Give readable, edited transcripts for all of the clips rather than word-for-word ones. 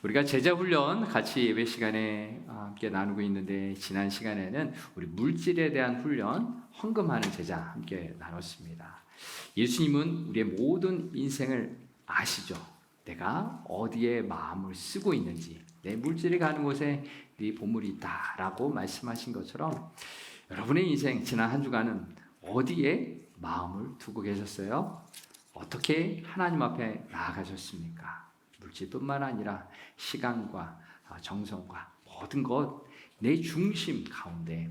우리가 제자 훈련 같이 예배 시간에 함께 나누고 있는데, 지난 시간에는 우리 물질에 대한 훈련, 헌금하는 제자 함께 나눴습니다. 예수님은 우리의 모든 인생을 아시죠? 내가 어디에 마음을 쓰고 있는지, 내 물질이 가는 곳에 네 보물이 있다라고 말씀하신 것처럼, 여러분의 인생 지난 한 주간은 어디에 마음을 두고 계셨어요? 어떻게 하나님 앞에 나아가셨습니까? 물질뿐만 아니라 시간과 정성과 모든 것, 내 중심 가운데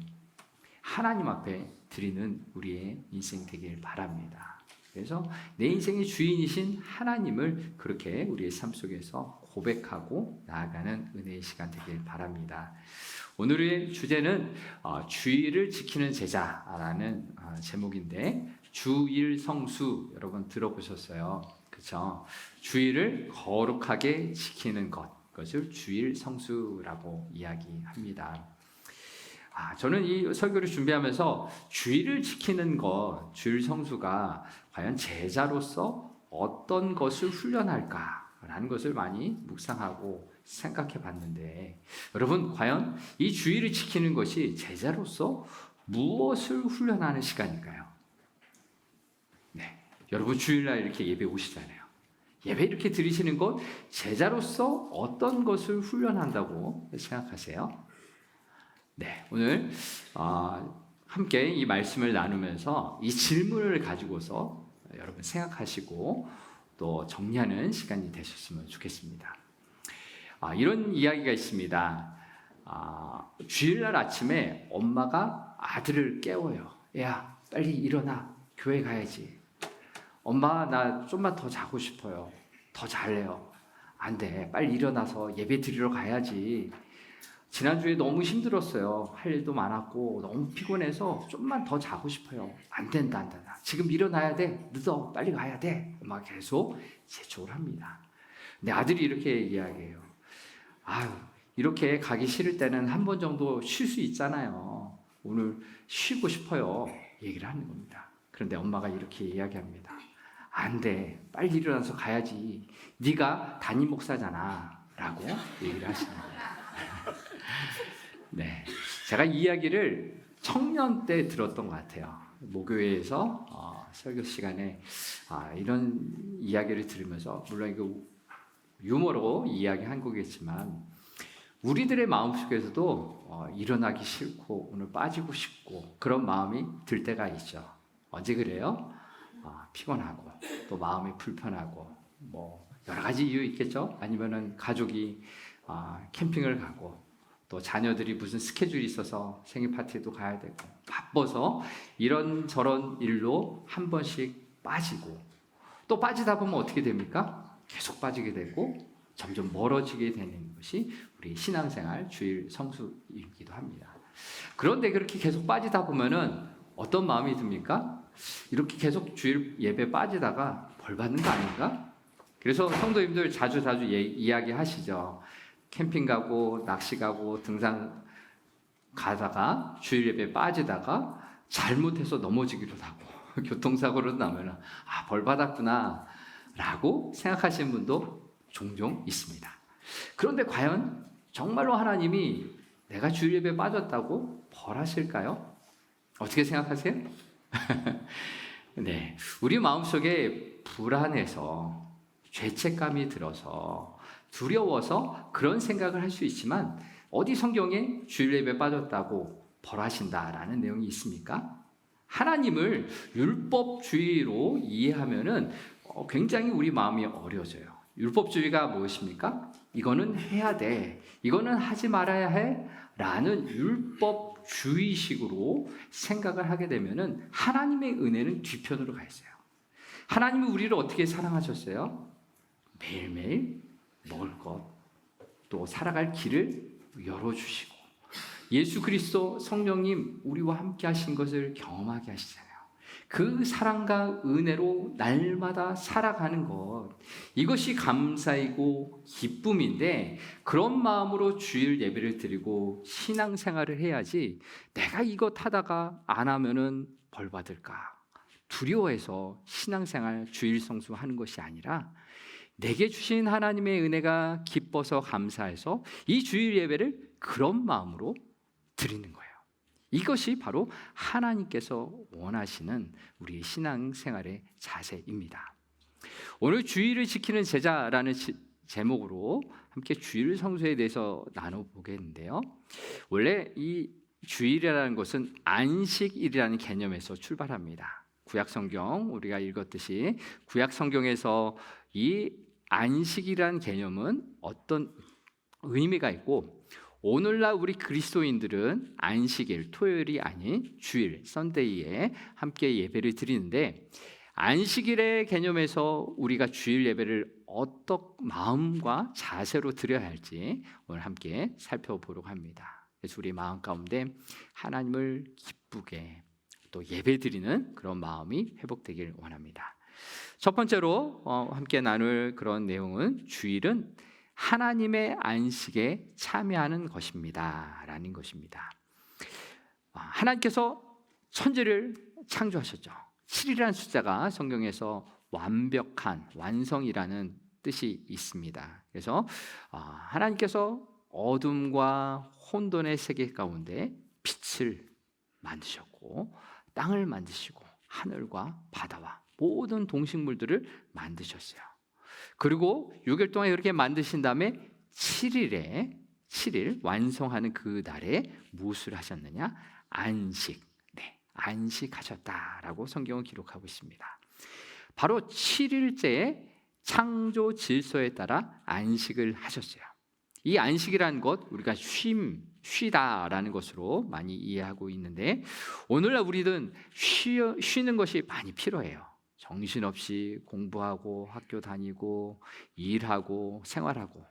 하나님 앞에 드리는 우리의 인생 되길 바랍니다. 그래서 내 인생의 주인이신 하나님을 그렇게 우리의 삶 속에서 고백하고 나아가는 은혜의 시간 되길 바랍니다. 오늘의 주제는 주일을 지키는 제자라는 제목인데, 주일성수 여러분 들어보셨어요? 그렇죠? 주일을 거룩하게 지키는 것을 주일성수라고 이야기합니다. 저는 이 설교를 준비하면서 주일을 지키는 것, 주일성수가 과연 제자로서 어떤 것을 훈련할까라는 것을 많이 묵상하고 생각해 봤는데, 여러분 과연 이 주일을 지키는 것이 제자로서 무엇을 훈련하는 시간일까요? 네, 여러분 주일날 이렇게 예배 오시잖아요. 예배 이렇게 드리시는 것, 제자로서 어떤 것을 훈련한다고 생각하세요? 네, 오늘 함께 이 말씀을 나누면서 이 질문을 가지고서 여러분 생각하시고 또 정리하는 시간이 되셨으면 좋겠습니다. 이런 이야기가 있습니다. 주일날 아침에 엄마가 아들을 깨워요. 야, 빨리 일어나. 교회 가야지. 엄마, 나 좀만 더 자고 싶어요. 더 잘래요. 안 돼. 빨리 일어나서 예배 드리러 가야지. 지난주에 너무 힘들었어요. 할 일도 많았고 너무 피곤해서 좀만 더 자고 싶어요. 안 된다, 안 된다. 지금 일어나야 돼. 늦어. 빨리 가야 돼. 엄마가 계속 재촉을 합니다. 근데 아들이 이렇게 이야기해요. 이렇게 가기 싫을 때는 한 번 정도 쉴 수 있잖아요. 오늘 쉬고 싶어요. 얘기를 하는 겁니다. 그런데 엄마가 이렇게 이야기합니다. 안 돼. 빨리 일어나서 가야지. 네가 담임 목사잖아. 라고 얘기를 하시는 거예요. 네, 제가 이 이야기를 청년 때 들었던 것 같아요. 모교회에서 설교 시간에 이런 이야기를 들으면서, 물론 이거 유머로 이야기한 거겠지만, 우리들의 마음속에서도 일어나기 싫고 오늘 빠지고 싶고 그런 마음이 들 때가 있죠. 언제 그래요? 피곤하고 또 마음이 불편하고 뭐 여러 가지 이유 있겠죠. 아니면은 가족이 캠핑을 가고 또 자녀들이 무슨 스케줄이 있어서 생일 파티도 가야 되고 바빠서 이런저런 일로 한 번씩 빠지고, 또 빠지다 보면 어떻게 됩니까? 계속 빠지게 되고 점점 멀어지게 되는 것이 우리 신앙생활 주일 성수이기도 합니다. 그런데 그렇게 계속 빠지다 보면은 어떤 마음이 듭니까? 이렇게 계속 주일 예배 빠지다가 벌 받는 거 아닌가? 그래서 성도님들 자주 이야기하시죠. 캠핑 가고 낚시 가고 등산 가다가 주일 예배 빠지다가 잘못해서 넘어지기도 하고 교통사고로 나면은 벌 받았구나 라고 생각하시는 분도 종종 있습니다. 그런데 과연 정말로 하나님이 내가 주일 예배 빠졌다고 벌하실까요? 어떻게 생각하세요? 네, 우리 마음속에 불안해서 죄책감이 들어서 두려워서 그런 생각을 할 수 있지만, 어디 성경에 주일 예배 빠졌다고 벌하신다라는 내용이 있습니까? 하나님을 율법주의로 이해하면은 굉장히 우리 마음이 어려워져요. 율법주의가 무엇입니까? 이거는 해야 돼, 이거는 하지 말아야 해 라는 율법주의식으로 생각을 하게 되면은 하나님의 은혜는 뒤편으로 가 있어요. 하나님은 우리를 어떻게 사랑하셨어요? 매일매일 먹을 것, 또 살아갈 길을 열어주시고, 예수 그리스도 성령님 우리와 함께 하신 것을 경험하게 하시잖아요. 그 사랑과 은혜로 날마다 살아가는 것, 이것이 감사이고 기쁨인데, 그런 마음으로 주일 예배를 드리고 신앙생활을 해야지, 내가 이것 하다가 안 하면은 벌 받을까 두려워해서 신앙생활 주일 성수하는 것이 아니라, 내게 주신 하나님의 은혜가 기뻐서 감사해서 이 주일 예배를 그런 마음으로 드리는 거예요. 이것이 바로 하나님께서 원하시는 우리 신앙생활의 자세입니다. 오늘 주일을 지키는 제자라는 제목으로 함께 주일 성수에 대해서 나눠보겠는데요. 원래 이 주일이라는 것은 안식일이라는 개념에서 출발합니다. 구약성경 우리가 읽었듯이 구약성경에서 이 안식이라는 개념은 어떤 의미가 있고, 오늘날 우리 그리스도인들은 안식일, 토요일이 아닌 주일, 선데이에 함께 예배를 드리는데, 안식일의 개념에서 우리가 주일 예배를 어떤 마음과 자세로 드려야 할지 오늘 함께 살펴보려고 합니다. 그래서 우리 마음 가운데 하나님을 기쁘게 또 예배 드리는 그런 마음이 회복되길 원합니다. 첫 번째로 함께 나눌 그런 내용은 주일은 하나님의 안식에 참여하는 것입니다 라는 것입니다. 하나님께서 천지를 창조하셨죠. 7이라는 숫자가 성경에서 완벽한, 완성이라는 뜻이 있습니다. 그래서 하나님께서 어둠과 혼돈의 세계 가운데 빛을 만드셨고, 땅을 만드시고, 하늘과 바다와 모든 동식물들을 만드셨어요. 그리고 6일 동안 이렇게 만드신 다음에 7일 완성하는 그 날에 무엇을 하셨느냐? 안식. 안식하셨다라고 성경은 기록하고 있습니다. 바로 7일째의 창조 질서에 따라 안식을 하셨어요. 이 안식이라는 것, 우리가 쉬다라는 것으로 많이 이해하고 있는데, 오늘날 우리는 쉬는 것이 많이 필요해요. 정신없이 공부하고 학교 다니고 일하고 생활하고,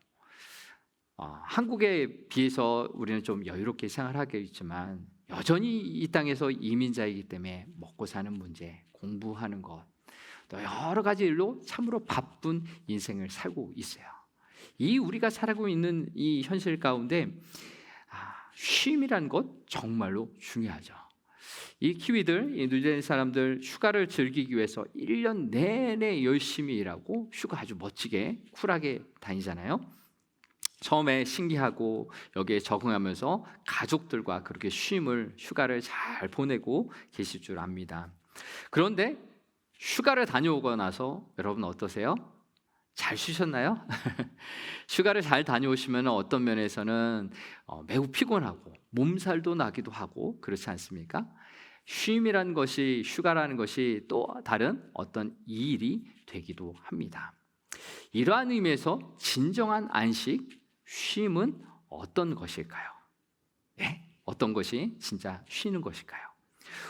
한국에 비해서 우리는 좀 여유롭게 생활하겠지만 여전히 이 땅에서 이민자이기 때문에 먹고 사는 문제, 공부하는 것, 또 여러 가지 일로 참으로 바쁜 인생을 살고 있어요. 이 우리가 살고 있는 이 현실 가운데 쉼이라는 것 정말로 중요하죠. 이 키위들, 이 뉴질랜드 사람들 휴가를 즐기기 위해서 1년 내내 열심히 일하고 휴가 아주 멋지게 쿨하게 다니잖아요. 처음에 신기하고 여기에 적응하면서 가족들과 그렇게 휴가를 잘 보내고 계실 줄 압니다. 그런데 휴가를 다녀오고 나서 여러분 어떠세요? 잘 쉬셨나요? 휴가를 잘 다녀오시면 어떤 면에서는 매우 피곤하고 몸살도 나기도 하고 그렇지 않습니까? 쉼이라는 것이, 휴가라는 것이 또 다른 어떤 일이 되기도 합니다. 이러한 의미에서 진정한 안식, 쉼은 어떤 것일까요? 네? 어떤 것이 진짜 쉬는 것일까요?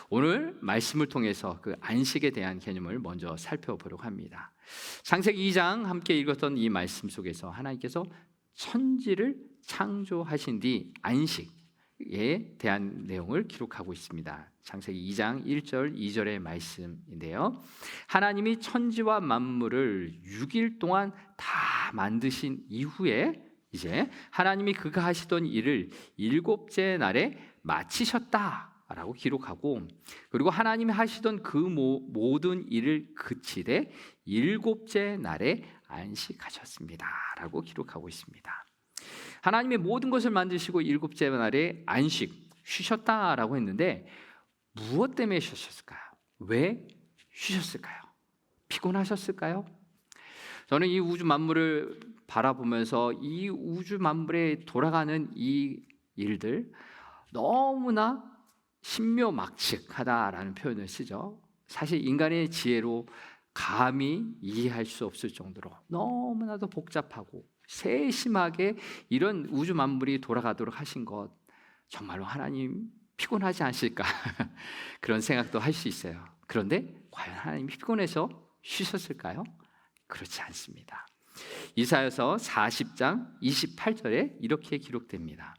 오늘 말씀을 통해서 그 안식에 대한 개념을 먼저 살펴보려고 합니다. 창세기 2장 함께 읽었던 이 말씀 속에서 하나님께서 천지를 창조하신 뒤 안식에 대한 내용을 기록하고 있습니다. 창세기 2장 1절 2절의 말씀인데요, 하나님이 천지와 만물을 6일 동안 다 만드신 이후에 이제 하나님이 그가 하시던 일을 7째 날에 마치셨다라고 기록하고, 그리고 하나님이 하시던 그 모든 일을 그치되 7째 날에 안식하셨습니다라고 기록하고 있습니다. 하나님의 모든 것을 만드시고 7째 날에 안식, 쉬셨다라고 했는데 무엇 때문에 쉬셨을까요? 왜 쉬셨을까요? 피곤하셨을까요? 저는 이 우주 만물을 바라보면서 이 우주 만물에 돌아가는 이 일들 너무나 신묘막측하다라는 표현을 쓰죠. 사실 인간의 지혜로 감히 이해할 수 없을 정도로 너무나도 복잡하고 세심하게 이런 우주 만물이 돌아가도록 하신 것, 정말로 하나님 피곤하지 않으실까 그런 생각도 할 수 있어요. 그런데 과연 하나님이 피곤해서 쉬셨을까요? 그렇지 않습니다. 이사야서 40장 28절에 이렇게 기록됩니다.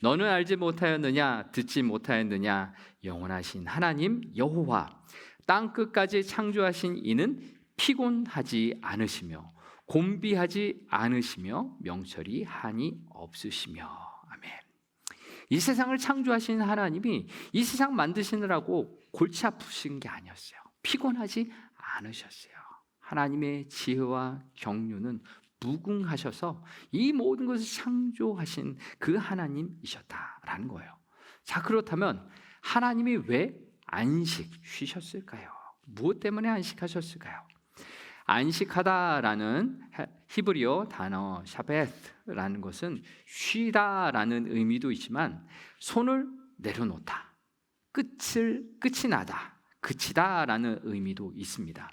너는 알지 못하였느냐, 듣지 못하였느냐, 영원하신 하나님 여호와 땅 끝까지 창조하신 이는 피곤하지 않으시며 곤비하지 않으시며 명철이 한이 없으시며. 아멘. 이 세상을 창조하신 하나님이 이 세상 만드시느라고 골치 아프신 게 아니었어요. 피곤하지 않으셨어요. 하나님의 지혜와 경륜은 무궁하셔서 이 모든 것을 창조하신 그 하나님이셨다라는 거예요. 자, 그렇다면 하나님이 왜 쉬셨을까요? 무엇 때문에 안식하셨을까요? 안식하다라는 히브리어 단어 샤베트라는 것은 쉬다라는 의미도 있지만 손을 내려놓다, 끝이 나다, 그치다라는 의미도 있습니다.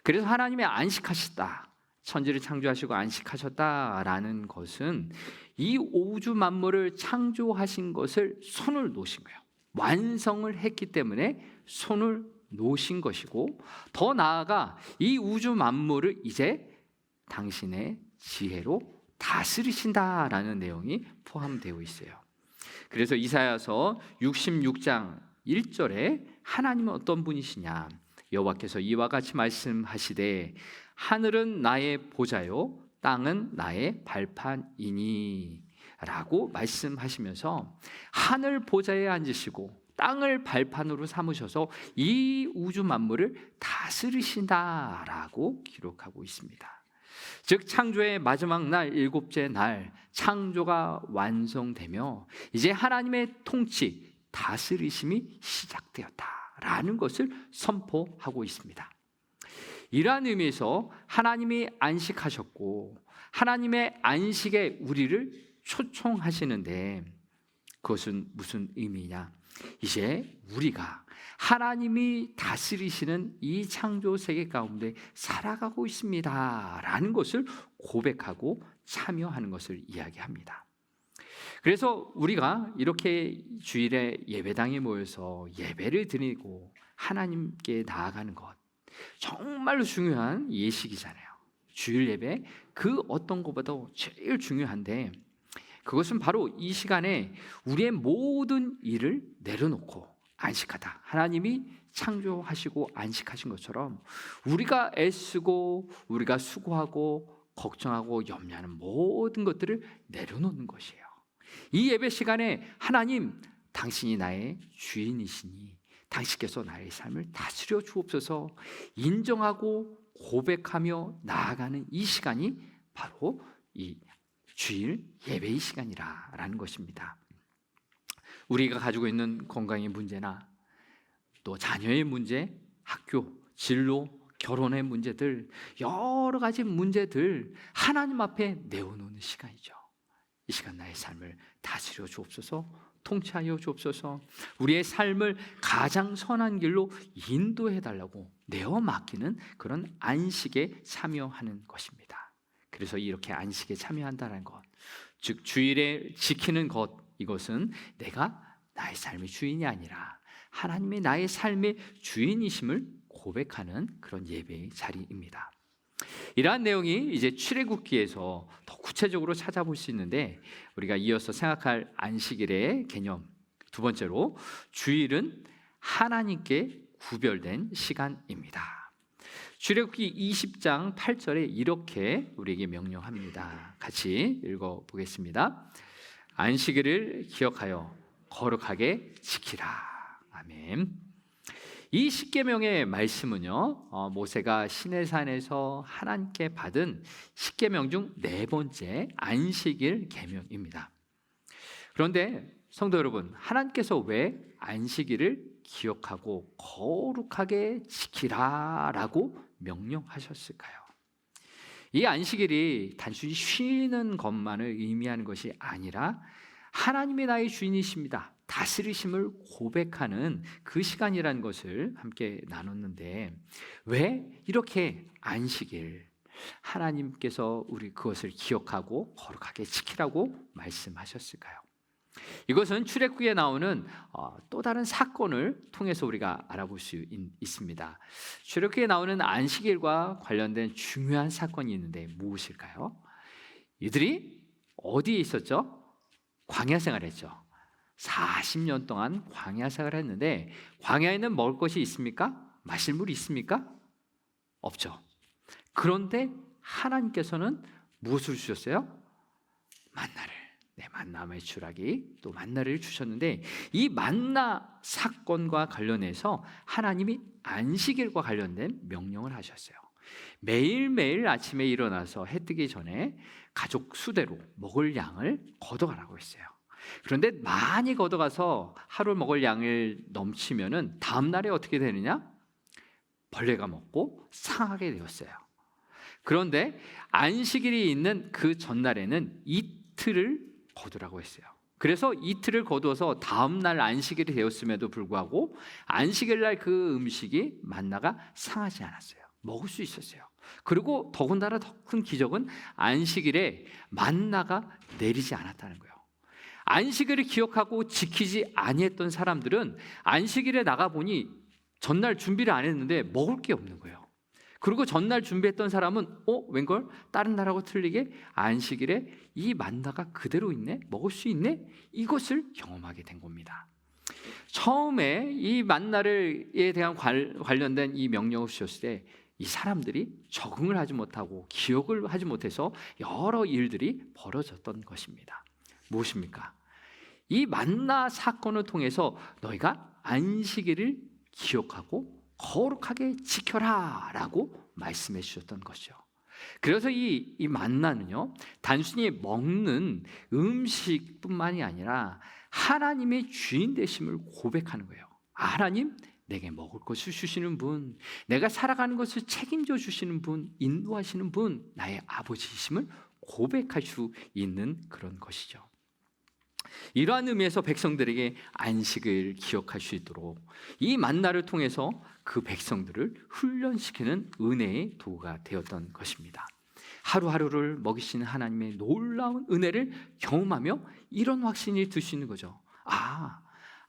그래서 하나님이 안식하셨다, 천지를 창조하시고 안식하셨다라는 것은 이 우주 만물을 창조하신 것을 손을 놓으신 거예요. 완성을 했기 때문에 손을 놓으신 것이고, 더 나아가 이 우주 만물을 이제 당신의 지혜로 다스리신다라는 내용이 포함되어 있어요. 그래서 이사야서 66장 1절에 하나님은 어떤 분이시냐, 여호와께서 이와 같이 말씀하시되 하늘은 나의 보좌요 땅은 나의 발판이니 라고 말씀하시면서 하늘 보좌에 앉으시고 땅을 발판으로 삼으셔서 이 우주 만물을 다스리신다라고 기록하고 있습니다. 즉 창조의 마지막 날, 일곱째 날 창조가 완성되며 이제 하나님의 통치, 다스리심이 시작되었다라는 것을 선포하고 있습니다. 이러한 의미에서 하나님이 안식하셨고 하나님의 안식에 우리를 초청하시는데, 그것은 무슨 의미냐? 이제 우리가 하나님이 다스리시는 이 창조 세계 가운데 살아가고 있습니다 라는 것을 고백하고 참여하는 것을 이야기합니다. 그래서 우리가 이렇게 주일에 예배당에 모여서 예배를 드리고 하나님께 나아가는 것, 정말로 중요한 예식이잖아요. 주일 예배 그 어떤 것보다 제일 중요한데, 그것은 바로 이 시간에 우리의 모든 일을 내려놓고 안식하다, 하나님이 창조하시고 안식하신 것처럼 우리가 애쓰고 우리가 수고하고 걱정하고 염려하는 모든 것들을 내려놓는 것이에요. 이 예배 시간에 하나님, 당신이 나의 주인이시니 당신께서 나의 삶을 다스려 주옵소서 인정하고 고백하며 나아가는 이 시간이 바로 이 주일 예배의 시간이라는 것입니다. 우리가 가지고 있는 건강의 문제나 또 자녀의 문제, 학교, 진로, 결혼의 문제들, 여러 가지 문제들 하나님 앞에 내어놓는 시간이죠. 이 시간 나의 삶을 다스려 주옵소서, 통치하여 주옵소서, 우리의 삶을 가장 선한 길로 인도해 달라고 내어 맡기는 그런 안식에 참여하는 것입니다. 그래서 이렇게 안식에 참여한다는 것, 즉 주일에 지키는 것, 이것은 내가 나의 삶의 주인이 아니라 하나님의 나의 삶의 주인이심을 고백하는 그런 예배의 자리입니다. 이러한 내용이 이제 출애굽기에서 더 구체적으로 찾아볼 수 있는데, 우리가 이어서 생각할 안식일의 개념, 두 번째로 주일은 하나님께 구별된 시간입니다. 출애굽기 20장 8절에 이렇게 우리에게 명령합니다. 같이 읽어보겠습니다. 안식일을 기억하여 거룩하게 지키라. 아멘. 이 십계명의 말씀은요, 모세가 시내산에서 하나님께 받은 십계명 중 네 번째 안식일 계명입니다. 그런데 성도 여러분, 하나님께서 왜 안식일을 기억하고 거룩하게 지키라라고 명령하셨을까요? 이 안식일이 단순히 쉬는 것만을 의미하는 것이 아니라 하나님이 나의 주인이십니다, 다스리심을 고백하는 그 시간이라는 것을 함께 나눴는데, 왜 이렇게 안식일 하나님께서 우리 그것을 기억하고 거룩하게 지키라고 말씀하셨을까요? 이것은 출애굽기에 나오는 또 다른 사건을 통해서 우리가 알아볼 수 있습니다. 출애굽기에 나오는 안식일과 관련된 중요한 사건이 있는데 무엇일까요? 이들이 어디에 있었죠? 광야 생활했죠. 40년 동안 광야 생활을 했는데, 광야에는 먹을 것이 있습니까? 마실 물이 있습니까? 없죠. 그런데 하나님께서는 무엇을 주셨어요? 만나를, 만나의 추락이 또 만나를 주셨는데, 이 만나 사건과 관련해서 하나님이 안식일과 관련된 명령을 하셨어요. 매일매일 아침에 일어나서 해 뜨기 전에 가족 수대로 먹을 양을 걷어가라고 했어요. 그런데 많이 걷어가서 하루 먹을 양을 넘치면은 다음 날에 어떻게 되느냐? 벌레가 먹고 상하게 되었어요. 그런데 안식일이 있는 그 전날에는 이틀을 거두라고 했어요. 그래서 이틀을 거두어서 다음 날 안식일이 되었음에도 불구하고 안식일 날 그 음식이 만나가 상하지 않았어요. 먹을 수 있었어요. 그리고 더군다나 더 큰 기적은 안식일에 만나가 내리지 않았다는 거예요. 안식일을 기억하고 지키지 아니했던 사람들은 안식일에 나가보니 전날 준비를 안 했는데 먹을 게 없는 거예요. 그리고 전날 준비했던 사람은 웬걸? 다른 날하고 틀리게 안식일에 이 만나가 그대로 있네? 먹을 수 있네? 이것을 경험하게 된 겁니다. 처음에 이 만나에 대한 관련된 이 명령을 주셨을 때 이 사람들이 적응을 하지 못하고 기억을 하지 못해서 여러 일들이 벌어졌던 것입니다. 무엇입니까? 이 만나 사건을 통해서 너희가 안식일을 기억하고 거룩하게 지켜라 라고 말씀해 주셨던 것이죠. 그래서 이 만나는요, 단순히 먹는 음식뿐만이 아니라 하나님의 주인 되심을 고백하는 거예요. 하나님, 내게 먹을 것을 주시는 분, 내가 살아가는 것을 책임져 주시는 분, 인도하시는 분, 나의 아버지이심을 고백할 수 있는 그런 것이죠. 이러한 의미에서 백성들에게 안식을 기억할 수 있도록 이 만나를 통해서 그 백성들을 훈련시키는 은혜의 도구가 되었던 것입니다. 하루하루를 먹이시는 하나님의 놀라운 은혜를 경험하며 이런 확신이 들 수 있는 거죠.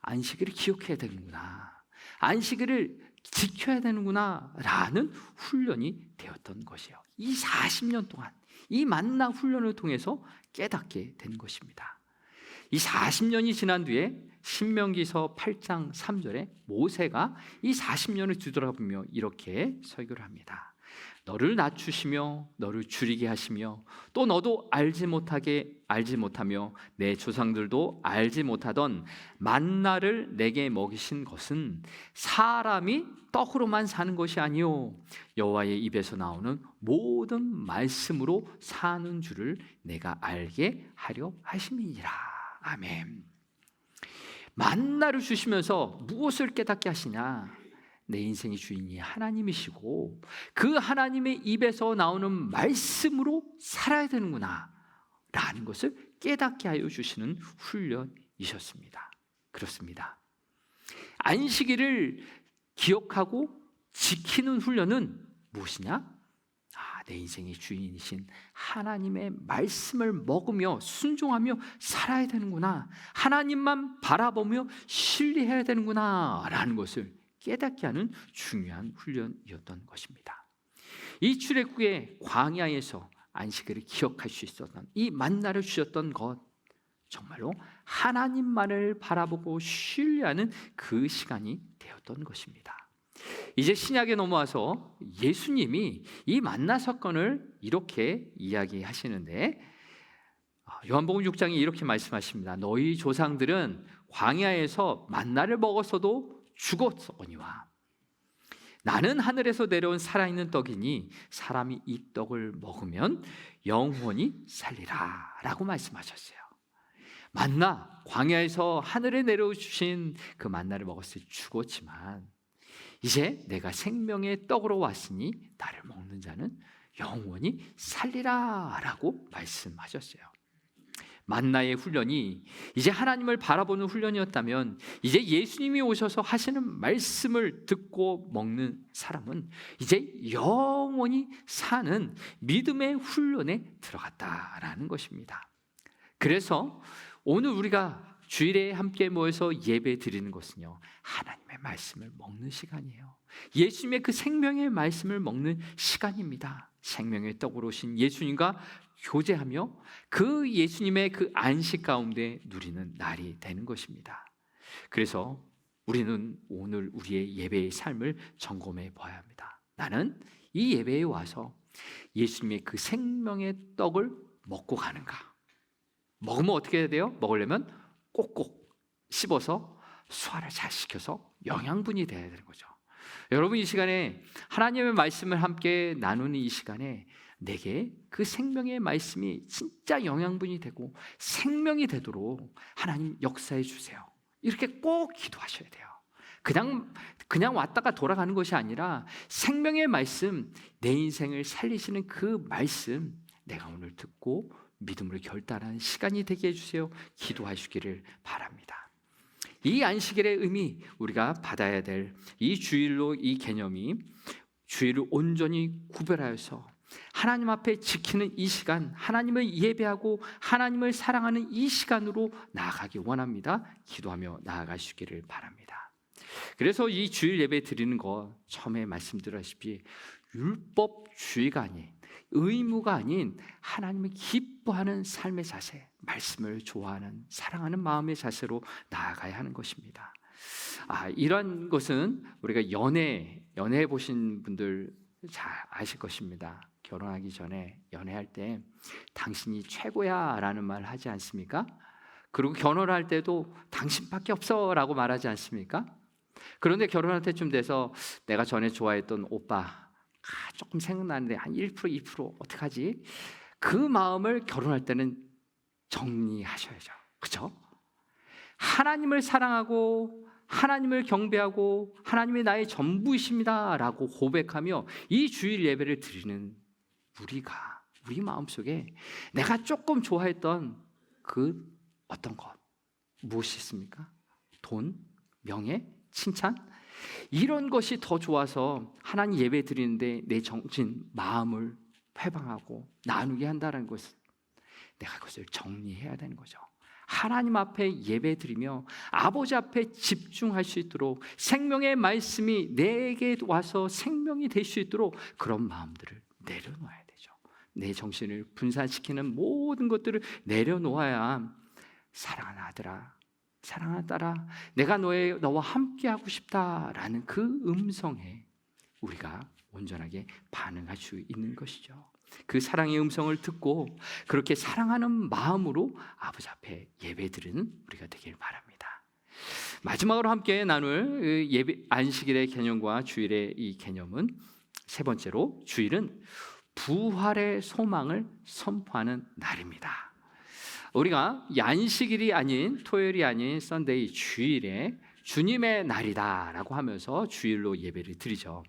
안식일을 기억해야 되는구나, 안식일을 지켜야 되는구나 라는 훈련이 되었던 것이에요. 이 40년 동안 이 만나 훈련을 통해서 깨닫게 된 것입니다. 이 40년이 지난 뒤에 신명기서 8장 3절에 모세가 이 40년을 뒤돌아보며 이렇게 설교를 합니다. 너를 낮추시며 너를 줄이게 하시며 또 너도 알지 못하며 내 조상들도 알지 못하던 만나를 내게 먹이신 것은 사람이 떡으로만 사는 것이 아니요 여호와의 입에서 나오는 모든 말씀으로 사는 줄을 내가 알게 하려 하심이니라. 아멘. 만나를 주시면서 무엇을 깨닫게 하시냐? 내 인생의 주인이 하나님이시고 그 하나님의 입에서 나오는 말씀으로 살아야 되는구나 라는 것을 깨닫게 하여 주시는 훈련이셨습니다. 그렇습니다. 안식일을 기억하고 지키는 훈련은 무엇이냐? 내 인생의 주인이신 하나님의 말씀을 먹으며 순종하며 살아야 되는구나, 하나님만 바라보며 신뢰해야 되는구나 라는 것을 깨닫게 하는 중요한 훈련이었던 것입니다. 이 출애굽의 광야에서 안식일을 기억할 수 있었던 이 만나를 주셨던 것, 정말로 하나님만을 바라보고 신뢰하는 그 시간이 되었던 것입니다. 이제 신약에 넘어와서 예수님이 이 만나 사건을 이렇게 이야기하시는데 요한복음 6장에 이렇게 말씀하십니다. 너희 조상들은 광야에서 만나를 먹었어도 죽었거니와 나는 하늘에서 내려온 살아있는 떡이니 사람이 이 떡을 먹으면 영원히 살리라 라고 말씀하셨어요. 만나, 광야에서 하늘에 내려주신 그 만나를 먹었을 때 죽었지만 이제 내가 생명의 떡으로 왔으니 나를 먹는 자는 영원히 살리라 라고 말씀하셨어요. 만나의 훈련이 이제 하나님을 바라보는 훈련이었다면 이제 예수님이 오셔서 하시는 말씀을 듣고 먹는 사람은 이제 영원히 사는 믿음의 훈련에 들어갔다라는 것입니다. 그래서 오늘 우리가 주일에 함께 모여서 예배 드리는 것은요, 하나님의 말씀을 먹는 시간이에요. 예수님의 그 생명의 말씀을 먹는 시간입니다. 생명의 떡으로 오신 예수님과 교제하며 그 예수님의 그 안식 가운데 누리는 날이 되는 것입니다. 그래서 우리는 오늘 우리의 예배의 삶을 점검해 봐야 합니다. 나는 이 예배에 와서 예수님의 그 생명의 떡을 먹고 가는가? 먹으면 어떻게 해야 돼요? 먹으려면 꼭꼭 씹어서 소화를 잘 시켜서 영양분이 돼야 되는 거죠. 여러분, 이 시간에 하나님의 말씀을 함께 나누는 이 시간에 내게 그 생명의 말씀이 진짜 영양분이 되고 생명이 되도록 하나님 역사해 주세요. 이렇게 꼭 기도하셔야 돼요. 그냥 왔다가 돌아가는 것이 아니라 생명의 말씀, 내 인생을 살리시는 그 말씀, 내가 오늘 듣고 믿음으로 결단하는 시간이 되게 해주세요. 기도하시기를 바랍니다. 이 안식일의 의미, 우리가 받아야 될 이 주일로 이 개념이 주일을 온전히 구별하여서 하나님 앞에 지키는 이 시간, 하나님을 예배하고 하나님을 사랑하는 이 시간으로 나아가기 원합니다. 기도하며 나아가시기를 바랍니다. 그래서 이 주일 예배 드리는 거 처음에 말씀드렸다시피 율법주의가 아닌, 의무가 아닌 하나님을 기뻐하는 삶의 자세, 말씀을 좋아하는 사랑하는 마음의 자세로 나아가야 하는 것입니다. 이런 것은 우리가 연애해 보신 분들 잘 아실 것입니다. 결혼하기 전에 연애할 때 당신이 최고야 라는 말 하지 않습니까? 그리고 결혼할 때도 당신밖에 없어 라고 말하지 않습니까? 그런데 결혼할 때쯤 돼서 내가 전에 좋아했던 오빠 조금 생각나는데 한 1%, 2% 어떡하지? 그 마음을 결혼할 때는 정리하셔야죠. 그렇죠? 하나님을 사랑하고 하나님을 경배하고 하나님이 나의 전부이십니다 라고 고백하며 이 주일 예배를 드리는 우리 마음속에 내가 조금 좋아했던 그 어떤 것, 무엇이 있습니까? 돈, 명예, 칭찬? 이런 것이 더 좋아서 하나님 예배 드리는데 내 정신, 마음을 회방하고 나누게 한다는 것은 내가 그것을 정리해야 되는 거죠. 하나님 앞에 예배 드리며 아버지 앞에 집중할 수 있도록 생명의 말씀이 내게 와서 생명이 될 수 있도록 그런 마음들을 내려놓아야 되죠. 내 정신을 분산시키는 모든 것들을 내려놓아야 사랑하는 아들아, 사랑하는 딸아, 내가 너와 함께하고 싶다라는 그 음성에 우리가 온전하게 반응할 수 있는 것이죠. 그 사랑의 음성을 듣고 그렇게 사랑하는 마음으로 아버지 앞에 예배드리는 우리가 되길 바랍니다. 마지막으로 함께 나눌 예배 안식일의 개념과 주일의 이 개념은 세 번째로 주일은 부활의 소망을 선포하는 날입니다. 우리가 안식일이 아닌 토요일이 아닌 썬데이 주일에 주님의 날이다라고 하면서 주일로 예배를 드리죠.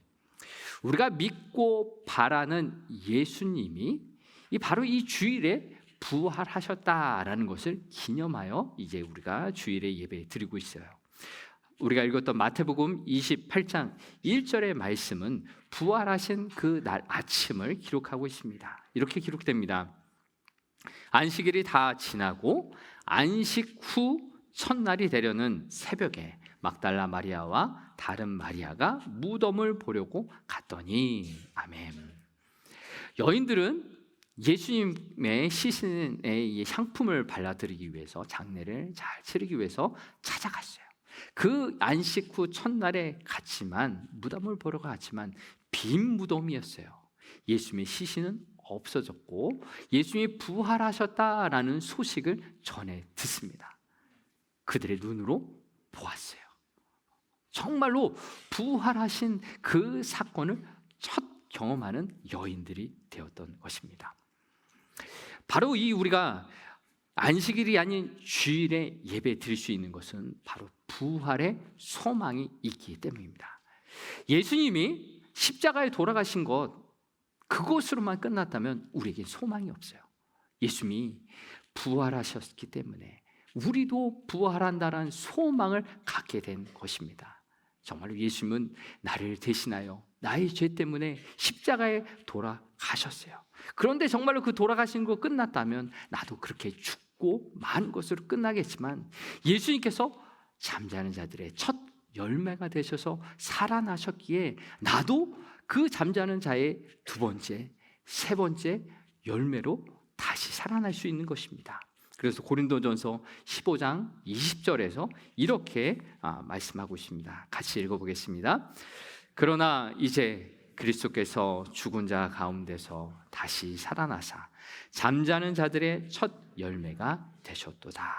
우리가 믿고 바라는 예수님이 바로 이 주일에 부활하셨다라는 것을 기념하여 이제 우리가 주일에 예배 드리고 있어요. 우리가 읽었던 마태복음 28장 1절의 말씀은 부활하신 그 날 아침을 기록하고 있습니다. 이렇게 기록됩니다. 안식일이 다 지나고 안식 후 첫날이 되려는 새벽에 막달라 마리아와 다른 마리아가 무덤을 보려고 갔더니 아멘. 여인들은 예수님의 시신의 향품을 발라드리기 위해서 장례를 잘 치르기 위해서 찾아갔어요. 그 안식 후 첫날에 갔지만 무덤을 보러 갔지만 빈 무덤이었어요. 예수님의 시신은 없어졌고 예수님이 부활하셨다라는 소식을 전해 듣습니다. 그들의 눈으로 보았어요. 정말로 부활하신 그 사건을 첫 경험하는 여인들이 되었던 것입니다. 바로 이 우리가 안식일이 아닌 주일에 예배 드릴 수 있는 것은 바로 부활의 소망이 있기 때문입니다. 예수님이 십자가에 돌아가신 것 그것으로만 끝났다면 우리에게 소망이 없어요. 예수님이 부활하셨기 때문에 우리도 부활한다는 소망을 갖게 된 것입니다. 정말로 예수님은 나를 대신하여 나의 죄 때문에 십자가에 돌아가셨어요. 그런데 정말로 그 돌아가신 거 끝났다면 나도 그렇게 죽고 많은 것으로 끝나겠지만 예수님께서 잠자는 자들의 첫 열매가 되셔서 살아나셨기에 나도 그 잠자는 자의 두 번째, 세 번째 열매로 다시 살아날 수 있는 것입니다. 그래서 고린도전서 15장 20절에서 이렇게 말씀하고 있습니다. 같이 읽어보겠습니다. 그러나 이제 그리스도께서 죽은 자 가운데서 다시 살아나사 잠자는 자들의 첫 열매가 되셨도다.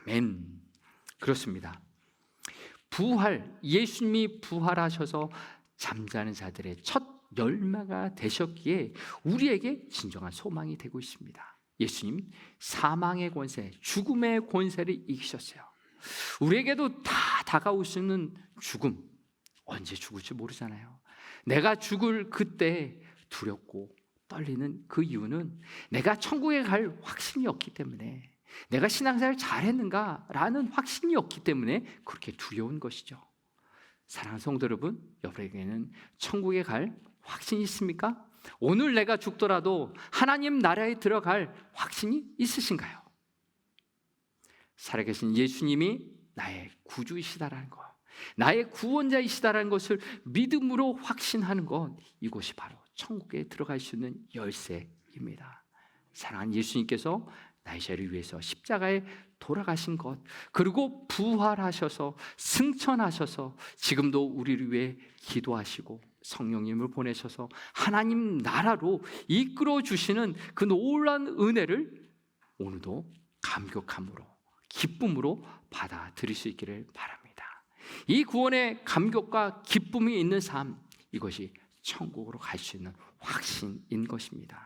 아멘. 그렇습니다. 예수님이 부활하셔서 잠자는 자들의 첫 열매가 되셨기에 우리에게 진정한 소망이 되고 있습니다. 예수님 사망의 권세, 죽음의 권세를 이기셨어요. 우리에게도 다 다가올 수 있는 죽음, 언제 죽을지 모르잖아요. 내가 죽을 그때 두렵고 떨리는 그 이유는 내가 천국에 갈 확신이 없기 때문에, 내가 신앙생활 잘했는가라는 확신이 없기 때문에 그렇게 두려운 것이죠. 사랑하는 성도 여러분, 여러분에게는 천국에 갈 확신이 있습니까? 오늘 내가 죽더라도 하나님 나라에 들어갈 확신이 있으신가요? 살아계신 예수님이 나의 구주이시다라는 것, 나의 구원자이시다라는 것을 믿음으로 확신하는 것, 이것이 바로 천국에 들어갈 수 있는 열쇠입니다. 사랑하는 예수님께서 나의 죄를 위해서 십자가에 돌아가신 것, 그리고 부활하셔서 승천하셔서 지금도 우리를 위해 기도하시고 성령님을 보내셔서 하나님 나라로 이끌어 주시는 그 놀라운 은혜를 오늘도 감격함으로, 기쁨으로 받아들일 수 있기를 바랍니다. 이 구원의 감격과 기쁨이 있는 삶, 이것이 천국으로 갈 수 있는 확신인 것입니다.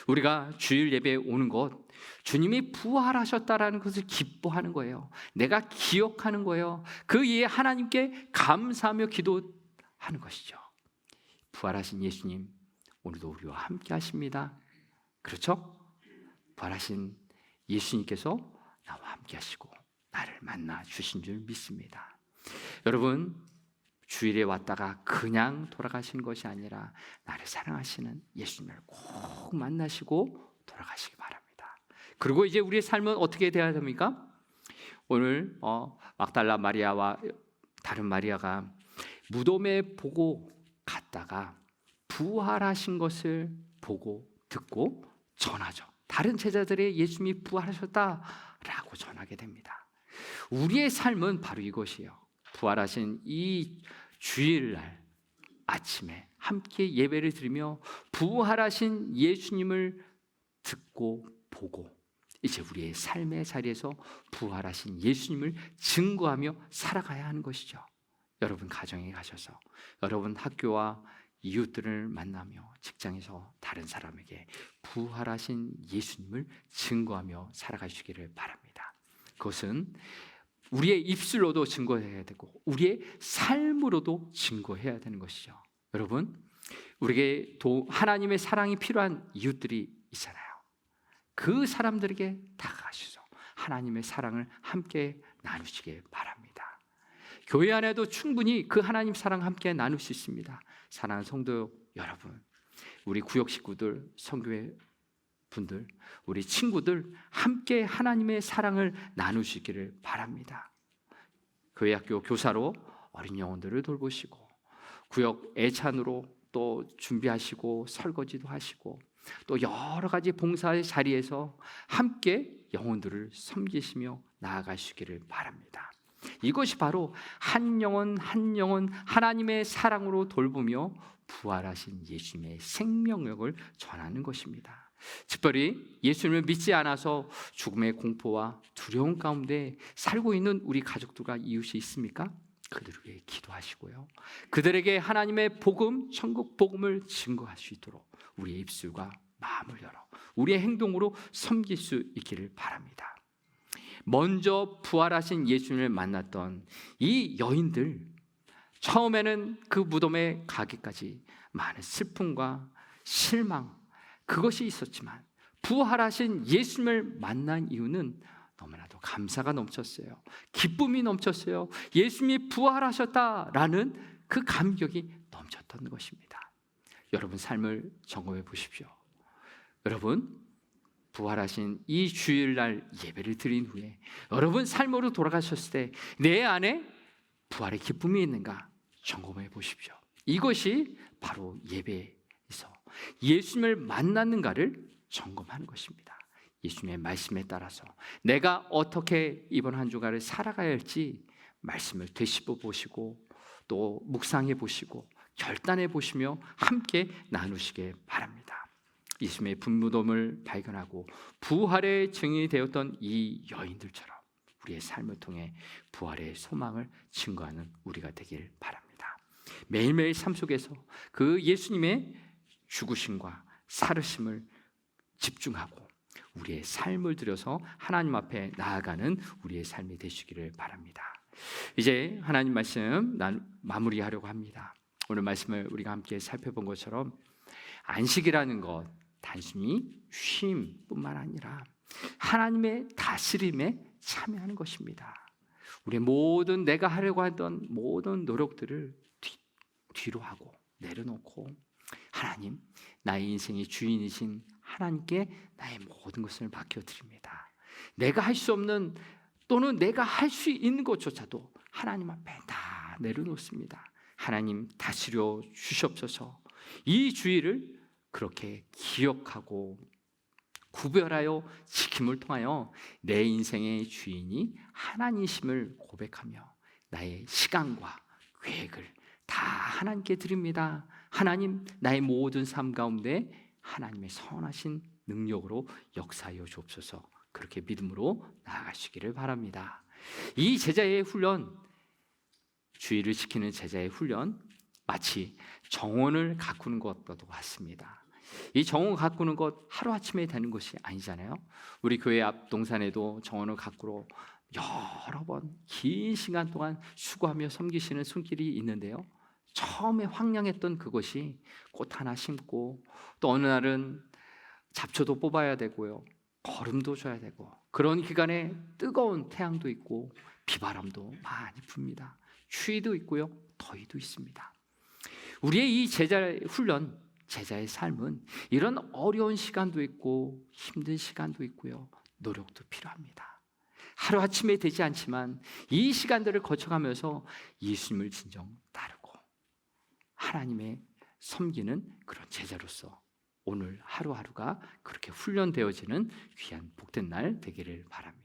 우리가 주일 예배에 오는 것, 주님이 부활하셨다라는 것을 기뻐하는 거예요. 내가 기억하는 거예요. 그 이에 하나님께 감사하며 기도하는 것이죠. 부활하신 예수님, 오늘도 우리와 함께 하십니다. 그렇죠? 부활하신 예수님께서 나와 함께 하시고 나를 만나 주신 줄 믿습니다. 여러분, 주일에 왔다가 그냥 돌아가신 것이 아니라 나를 사랑하시는 예수님을 꼭 만나시고 돌아가시기 바랍니다. 그리고 이제 우리의 삶은 어떻게 돼야 됩니까? 오늘 막달라 마리아와 다른 마리아가 무덤에 보고 갔다가 부활하신 것을 보고 듣고 전하죠. 다른 제자들의 예수님이 부활하셨다라고 전하게 됩니다. 우리의 삶은 바로 이것이에요. 부활하신 이 주일날 아침에 함께 예배를 드리며 부활하신 예수님을 듣고 보고 이제 우리의 삶의 자리에서 부활하신 예수님을 증거하며 살아가야 하는 것이죠. 여러분 가정에 가셔서, 여러분 학교와 이웃들을 만나며 직장에서 다른 사람에게 부활하신 예수님을 증거하며 살아가시기를 바랍니다. 그것은 우리의 입술로도 증거해야 되고 우리의 삶으로도 증거해야 되는 것이죠. 여러분, 우리에게 하나님의 사랑이 필요한 이웃들이 있잖아요. 그 사람들에게 다가가셔서 하나님의 사랑을 함께 나누시길 바랍니다. 교회 안에도 충분히 그 하나님 사랑 함께 나눌 수 있습니다. 사랑하는 성도 여러분, 우리 구역 식구들, 선교회 분들, 우리 친구들 함께 하나님의 사랑을 나누시기를 바랍니다. 교회학교 교사로 어린 영혼들을 돌보시고 구역 애찬으로 또 준비하시고 설거지도 하시고 또 여러 가지 봉사의 자리에서 함께 영혼들을 섬기시며 나아가시기를 바랍니다. 이것이 바로 한 영혼 한 영혼 하나님의 사랑으로 돌보며 부활하신 예수님의 생명력을 전하는 것입니다. 특별히 예수님을 믿지 않아서 죽음의 공포와 두려움 가운데 살고 있는 우리 가족들과 이웃이 있습니까? 그들을 위해 기도하시고요, 그들에게 하나님의 복음, 천국 복음을 증거할 수 있도록 우리의 입술과 마음을 열어 우리의 행동으로 섬길 수 있기를 바랍니다. 먼저 부활하신 예수님을 만났던 이 여인들, 처음에는 그 무덤에 가기까지 많은 슬픔과 실망, 그것이 있었지만 부활하신 예수님을 만난 이유는 너무나도 감사가 넘쳤어요. 기쁨이 넘쳤어요. 예수님이 부활하셨다라는 그 감격이 넘쳤던 것입니다. 여러분 삶을 점검해 보십시오. 여러분, 부활하신 이 주일날 예배를 드린 후에 여러분 삶으로 돌아가셨을 때 내 안에 부활의 기쁨이 있는가 점검해 보십시오. 이것이 바로 예배에서 예수님을 만났는가를 점검하는 것입니다. 예수님의 말씀에 따라서 내가 어떻게 이번 한 주간을 살아가야 할지 말씀을 되짚어 보시고 또 묵상해 보시고 결단해 보시며 함께 나누시길 바랍니다. 예수님의 분무덤을 발견하고 부활의 증인이 되었던 이 여인들처럼 우리의 삶을 통해 부활의 소망을 증거하는 우리가 되길 바랍니다. 매일매일 삶 속에서 그 예수님의 죽으심과 살으심을 집중하고 우리의 삶을 들여서 하나님 앞에 나아가는 우리의 삶이 되시기를 바랍니다. 이제 하나님 말씀 마무리하려고 합니다. 오늘 말씀을 우리가 함께 살펴본 것처럼 안식이라는 것 단순히 쉼뿐만 아니라 하나님의 다스림에 참여하는 것입니다. 우리의 모든 내가 하려고 하던 모든 노력들을 뒤로 하고 내려놓고 하나님, 나의 인생의 주인이신 하나님께 나의 모든 것을 맡겨드립니다. 내가 할 수 없는 또는 내가 할 수 있는 것조차도 하나님 앞에 다 내려놓습니다. 하나님 다스려 주시옵소서. 이 주의를 그렇게 기억하고 구별하여 지킴을 통하여 내 인생의 주인이 하나님이심을 고백하며 나의 시간과 계획을 다 하나님께 드립니다. 하나님, 나의 모든 삶 가운데 하나님의 선하신 능력으로 역사하여 주옵소서. 그렇게 믿음으로 나아가시기를 바랍니다. 이 제자의 훈련, 주의를 지키는 제자의 훈련, 마치 정원을 가꾸는 것과도 같습니다. 이 정원 가꾸는 것 하루아침에 되는 것이 아니잖아요. 우리 교회 앞 동산에도 정원을 가꾸러 여러 번 긴 시간 동안 수고하며 섬기시는 손길이 있는데요, 처음에 황량했던 그것이 꽃 하나 심고 또 어느 날은 잡초도 뽑아야 되고요, 거름도 줘야 되고, 그런 기간에 뜨거운 태양도 있고 비바람도 많이 붑니다. 추위도 있고요, 더위도 있습니다. 우리의 이 제자의 훈련, 제자의 삶은 이런 어려운 시간도 있고 힘든 시간도 있고요, 노력도 필요합니다. 하루아침에 되지 않지만 이 시간들을 거쳐가면서 예수님을 진정 따르고 하나님의 섬기는 그런 제자로서 오늘 하루하루가 그렇게 훈련되어지는 귀한 복된 날 되기를 바랍니다.